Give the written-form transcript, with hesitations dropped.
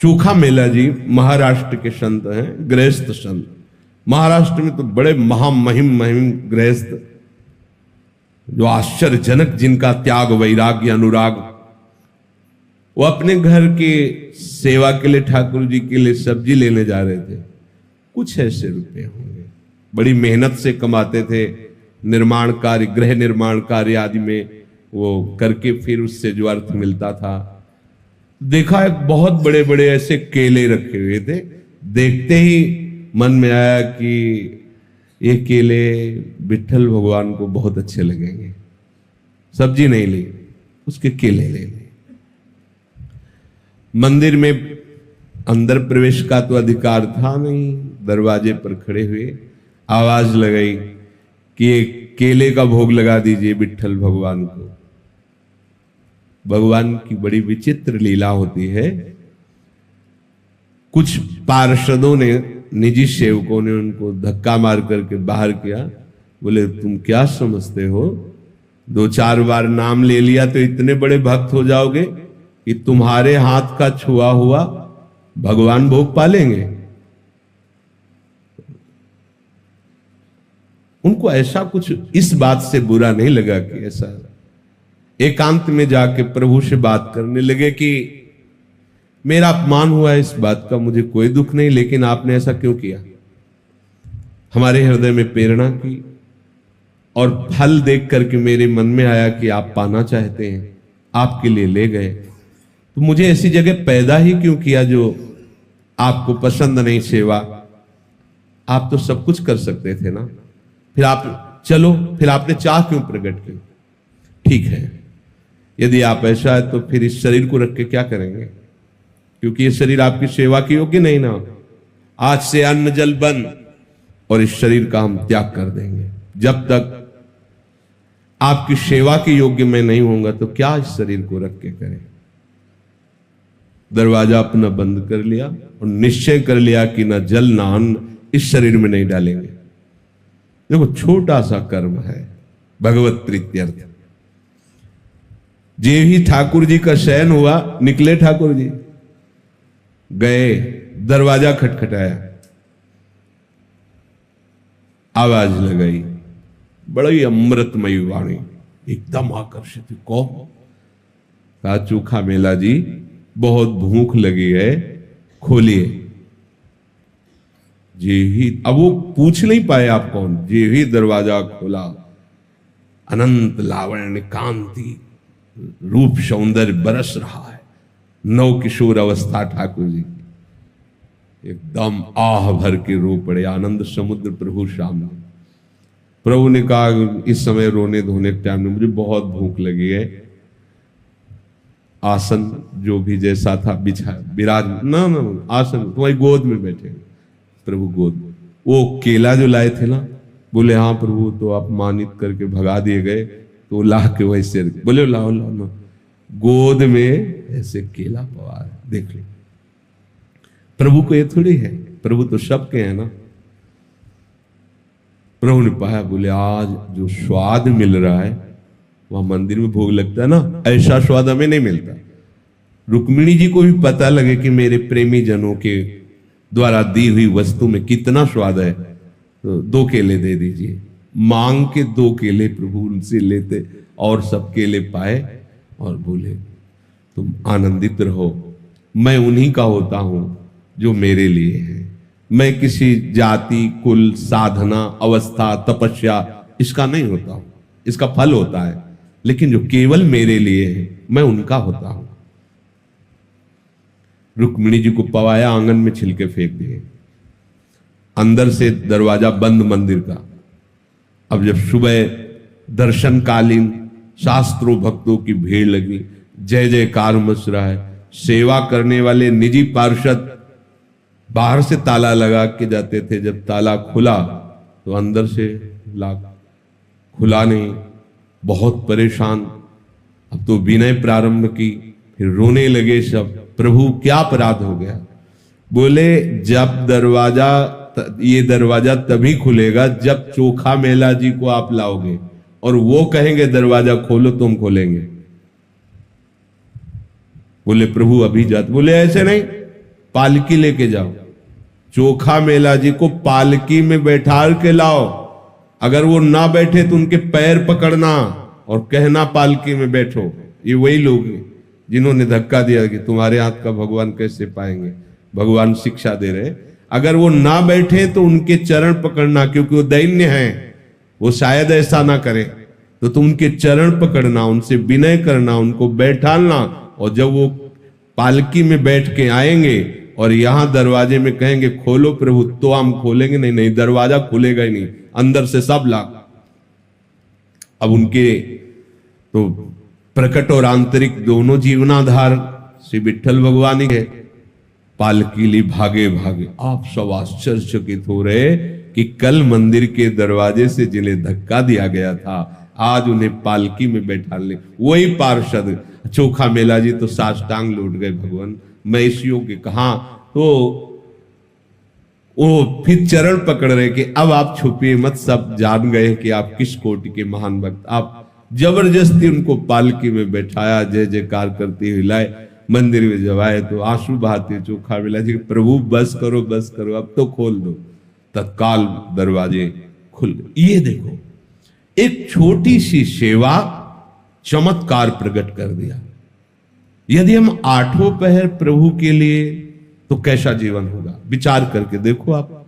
चोखा मेला जी महाराष्ट्र के संत हैं, गृहस्थ संत। महाराष्ट्र में तो बड़े महामहिम महिम गृहस्थ, जो आश्चर्यजनक, जिनका त्याग वैराग्य अनुराग। वो अपने घर के सेवा के लिए, ठाकुर जी के लिए सब्जी लेने जा रहे थे। कुछ ऐसे रुपए होंगे, बड़ी मेहनत से कमाते थे, निर्माण कार्य, गृह निर्माण कार्य आदि में वो करके फिर उससे जो अर्थ मिलता था। देखा एक बहुत बड़े बड़े ऐसे केले रखे हुए थे। देखते ही मन में आया कि ये केले विट्ठल भगवान को बहुत अच्छे लगेंगे। सब्जी नहीं ली, उसके केले ले लिए। मंदिर में अंदर प्रवेश का तो अधिकार था नहीं। दरवाजे पर खड़े हुए आवाज लगाई कि ये केले का भोग लगा दीजिए विट्ठल भगवान को। भगवान की बड़ी विचित्र लीला होती है। कुछ पार्षदों ने, निजी सेवकों ने उनको धक्का मार करके बाहर किया। बोले तुम क्या समझते हो, 2-4 बार नाम ले लिया तो इतने बड़े भक्त हो जाओगे कि तुम्हारे हाथ का छुआ हुआ भगवान भोग पालेंगे। उनको ऐसा कुछ इस बात से बुरा नहीं लगा कि ऐसा, एकांत में जाके प्रभु से बात करने लगे कि मेरा अपमान हुआ है, इस बात का मुझे कोई दुख नहीं, लेकिन आपने ऐसा क्यों किया। हमारे हृदय में प्रेरणा की और फल देख करके मेरे मन में आया कि आप पाना चाहते हैं, आपके लिए ले गए। तो मुझे ऐसी जगह पैदा ही क्यों किया जो आपको पसंद नहीं सेवा। आप तो सब कुछ कर सकते थे ना, फिर आप चलो, फिर आपने चाह क्यों प्रकट की। ठीक है, यदि आप ऐसा है तो फिर इस शरीर को रख के क्या करेंगे, क्योंकि ये शरीर आपकी सेवा के योग्य नहीं ना। आज से अन्न जल बंद और इस शरीर का हम त्याग कर देंगे। जब तक आपकी सेवा के योग्य मैं नहीं होऊंगा तो क्या इस शरीर को रख के करें। दरवाजा अपना बंद कर लिया और निश्चय कर लिया कि ना जल ना अन्न इस शरीर में नहीं डालेंगे। देखो छोटा सा कर्म है, भगवत प्रीत्यर्थ। जे ही ठाकुर जी का शयन हुआ, निकले ठाकुर जी, गए, दरवाजा खटखटाया, आवाज लगाई, बड़ी अमृतमयी वाणी, एकदम आकर्षित। कौन? कहा चोखा मेला जी, बहुत भूख लगी है, खोलिए। जे ही, अब वो पूछ नहीं पाए आप कौन, जे ही दरवाजा खोला, अनंत लावण्य कांति रूप सौंदर्य बरस रहा है। नव किशोर अवस्था ठाकुर जी, एकदम आह भर के रो पड़े, आनंद समुद्र प्रभु सामने। प्रभु ने कहा इस समय रोने धोने के टाइम में मुझे बहुत भूख लगी है। आसन जो भी जैसा था बिछा, विराज ना ना आसन तुम्हारी गोद में बैठे। प्रभु गोद, वो केला जो लाए थे ना, बोले हाँ प्रभु, तो अपमानित करके भगा दिए गए, तो ला के वैसे, बोले लाओ लाओ ना, गोद में ऐसे केला पवा है, देख लो। प्रभु को ये थोड़ी है, प्रभु तो सबके हैं ना। प्रभु ने पाया, बोले आज जो स्वाद मिल रहा है वहां मंदिर में भोग लगता है ना, ऐसा स्वाद हमें नहीं मिलता। रुक्मिणी जी को भी पता लगे कि मेरे प्रेमी जनों के द्वारा दी हुई वस्तु में कितना स्वाद है, तो 2 केले दे दीजिए। मांग के 2 केले प्रभु उनसे लेते और सब केले पाए और बोले तुम आनंदित रहो, मैं उन्हीं का होता हूं जो मेरे लिए है। मैं किसी जाति, कुल, साधना, अवस्था, तपस्या इसका नहीं होता हूं, इसका फल होता है, लेकिन जो केवल मेरे लिए है मैं उनका होता हूं। रुक्मिणी जी को पवाया, आंगन में छिलके फेंक दिए। अंदर से दरवाजा बंद मंदिर का। अब जब सुबह दर्शनकालीन शास्त्रों भक्तों की भीड़ लगी, जय जयकार मच रहा है। सेवा करने वाले निजी पार्षद बाहर से ताला लगा के जाते थे, जब ताला खुला तो अंदर से खुला नहीं, बहुत परेशान। अब तो विनय प्रारंभ की, फिर रोने लगे सब, प्रभु क्या अपराध हो गया। बोले जब ये दरवाजा तभी खुलेगा जब चोखा मेला जी को आप लाओगे और वो कहेंगे दरवाजा खोलो तो हम खोलेंगे। बोले प्रभु अभी जाते, बोले ऐसे नहीं, पालकी लेके जाओ, चोखा मेला जी को पालकी में बैठा के लाओ। अगर वो ना बैठे तो उनके पैर पकड़ना और कहना पालकी में बैठो। ये वही लोग हैं जिन्होंने धक्का दिया कि तुम्हारे हाथ का भगवान कैसे पाएंगे। भगवान शिक्षा दे रहे, अगर वो ना बैठे तो उनके चरण पकड़ना, क्योंकि वो दैन्य हैं, वो शायद ऐसा ना करें, तो तुम उनके चरण पकड़ना, उनसे विनय करना, उनको बैठालना। और जब वो पालकी में बैठ के आएंगे और यहां दरवाजे में कहेंगे खोलो प्रभु, तो हम खोलेंगे। नहीं नहीं, दरवाजा खुलेगा ही नहीं, अंदर से सब लाग। अब उनके तो प्रकट और आंतरिक दोनों जीवनाधार श्री विठ्ठल भगवान ही है। पालकी ली भागे भागे। आप सब आश्चर्यचकित हो रहे कि कल मंदिर के दरवाजे से जिन्हें धक्का दिया गया था, आज उन्हें पालकी में बैठा ले। वही पार्षद चोखा मेला जी तो साष्टांग लौट गए भगवान, मैं इस योग के कहा। तो वो फिर चरण पकड़ रहे कि अब आप छुपिए मत, सब जान गए कि आप किस कोटि के महान भक्त। आप जबरदस्ती उनको पालकी में बैठाया, जय जयकार करते हुए लाए। मंदिर में जब आए तो आंसू बहाते चोखा मेला जी, प्रभु बस करो बस करो, अब तो खोल दो। तत्काल दरवाजे खुल गए। ये देखो, एक छोटी सी सेवा चमत्कार प्रकट कर दिया। यदि हम आठों पहर प्रभु के लिए, तो कैसा जीवन होगा, विचार करके देखो आप।